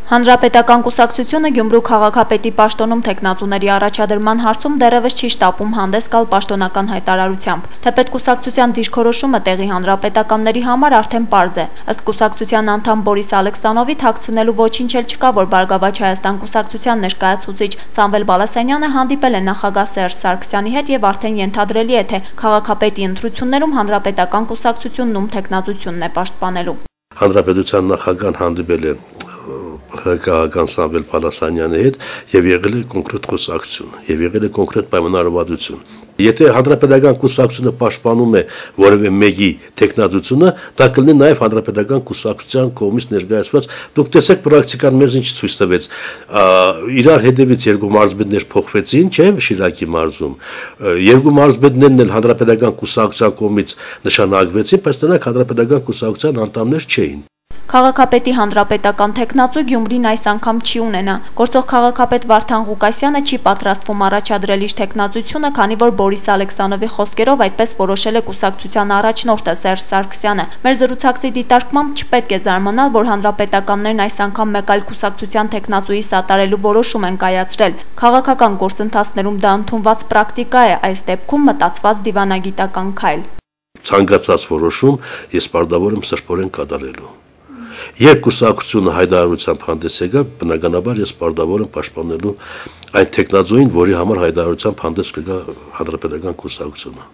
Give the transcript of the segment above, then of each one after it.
Հանրապետական կուսակցությունը Գյումրու քաղաքապետի պաշտոնում թեկնածուների առաջադրման հարցում դեռևս չի շտապում հանդես գալ պաշտոնական հայտարարությամբ, թեպետ կուսակցության դիրքորոշումը տեղի հանրապետականների համար արդեն պարզ է։ Ըստ կուսակցության անդամ Բորիս Ալեքսանովի թաքցնելու ոչինչ էլ չկա, որ Բարգավաճ Հայաստան կուսակցության ներկայացուցիչ Սամվել Բալասանյանը հանդիպել է նախագահ Սերժ Սարգսյանի հետ եւ արդեն ենթադրելի է, թե քաղաքապետի ընտրություններում հանրապետական կուսակցությունն ում թեկնածությունն է պաշտպանելու։ Հանրապետության նախագահան հանդիպել է քաղաքական Սամվել Բալասանյանի հետ եւ եղել է կոնկրետ խոսակցություն եւ եղել է կոնկրետ պայմանավորվածություն։ Եթե հանրապետական կուսակցությունը պաշտպանում է որևէ մեկի տեխնատությունը, դա կլինի նաեւ հանրապետական կուսակցության կողմից ներկայացված։ Դուք տեսեք պրակտիկան մեզ ինչ ցույց տվեց։ Իրար հետևից երկու մարզպետներ փոխվեցին, չէ՞, Շիրակի մարզում։ Երկու մարզպետներն էլ հանրապետական կուսակցության կողմից նշանակվեցին, բայց նրանք հանրապետական կուսակցության անդամներ չէին։ Քաղաքապետի հանրապետական թեկնածու Գյումրին այս անգամ չի ունենա։ Գործող քաղաքապետ Վարդան Ղուկասյանը չի պատրաստվում առաջադրել իր թեկնածությունը, քանի որ Բորիս Ալեքսանովի խոսքերով այդպես որոշել է կուսակցության առաջնորդը Սերժ Սարգսյանը։ Մեր զրուցակցի դիտարկմամբ չպետք է զարմանալ, որ հանրապետականներն այս անգամ մեկ այլ կուսակցության թեկնածուի սատարելու որոշում են կայացրել։ Քաղաքական գործընթացներում դա ընդունված պրակտիկա է, այս դեպքում մտածված դիվանագիտական քայլ։ Ցանկացած որոշում ես պարտավոր եմ սրբորեն կատարելու։ Երբ կուսակցությունը հայտարարությամբ հանդես եկավ, բնականաբար ես պարտավոր եմ պաշտպանելու այն տեխնազոին, որի համար հայտարարությամբ հանդես կգա հանրապետական կուսակցությունը։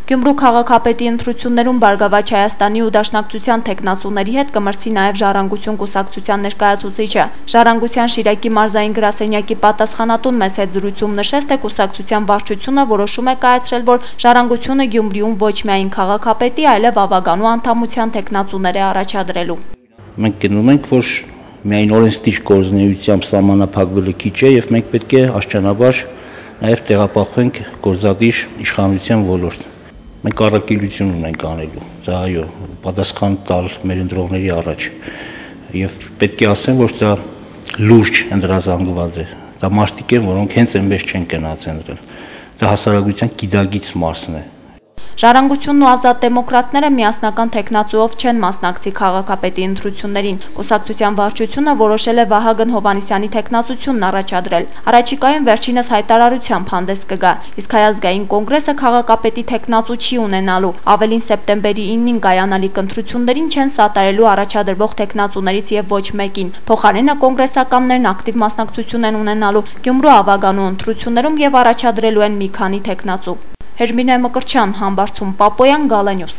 Գյումրու քաղաքապետի ընտրություններում Բարգավաճ Հայաստանի ու Դաշնակցության թեկնածուների հետ կմրցի նաև Ժառանգություն կուսակցության ներկայացուցիչը։ Ժառանգության Շիրակի մարզային գրասենյակի պատասխանատուն մեծ հետ զրույցում նշեց, թե կուսակցության վարչությունը որոշում է կայացրել, որ Ժառանգությունը Գյումրիում ոչ միայն քաղաքապետի, այլև ավագանու անդամության թեկնածուներ է առաջադրելու։ Մենք գնում ենք, որ միայն օրենսդիր գործունեությամբ սահմանափակվելը քիչ է եւ մենք պետք է աշճանաբար նաեւ տեղափոխվենք գործադիր իշխանության ոլորտ։ Մենք առաքելություն ունենք անելու, դա այո, պատասխան տալ մեր ընտրողների առաջ եւ պետք է ասեմ, որ դա լուրջ ընդրազանգված է։ Դա մարդիկ են, որոնք հենց այնպես չեն գնաց ընտրել։ Դա հասարակության գիտագից մասն է։ Ժառանգությունն ու ազատ դեմոկրատները միասնական թեկնածուով չեն մասնակցի քաղաքապետի ընտրություններին։ Կուսակցության վարչությունը որոշել է Վահագն Հովհաննիսյանի թեկնածությունն առաջադրել։ Առաջիկայում վերջինս հայտարարությամբ հանդես կգա, իսկ Հայազգային կոնգրեսը քաղաքապետի թեկնածու չի ունենալու։ Ավելին սեպտեմբերի 9-ին կայանալիք ընտրություններին չեն սատարելու առաջադրվող թեկնածուներից եւ ոչ մեկին։ Փոխարենը կոնգրեսականներն ակտիվ մասնակցություն են ունենալու Գյումրու ավագանու ընտրություններում եւ առաջադրելու են մի քանի թեկնածու։ Հերմինե Մկրտչյան, Համբարձում Պապոյան, Գալանյուս։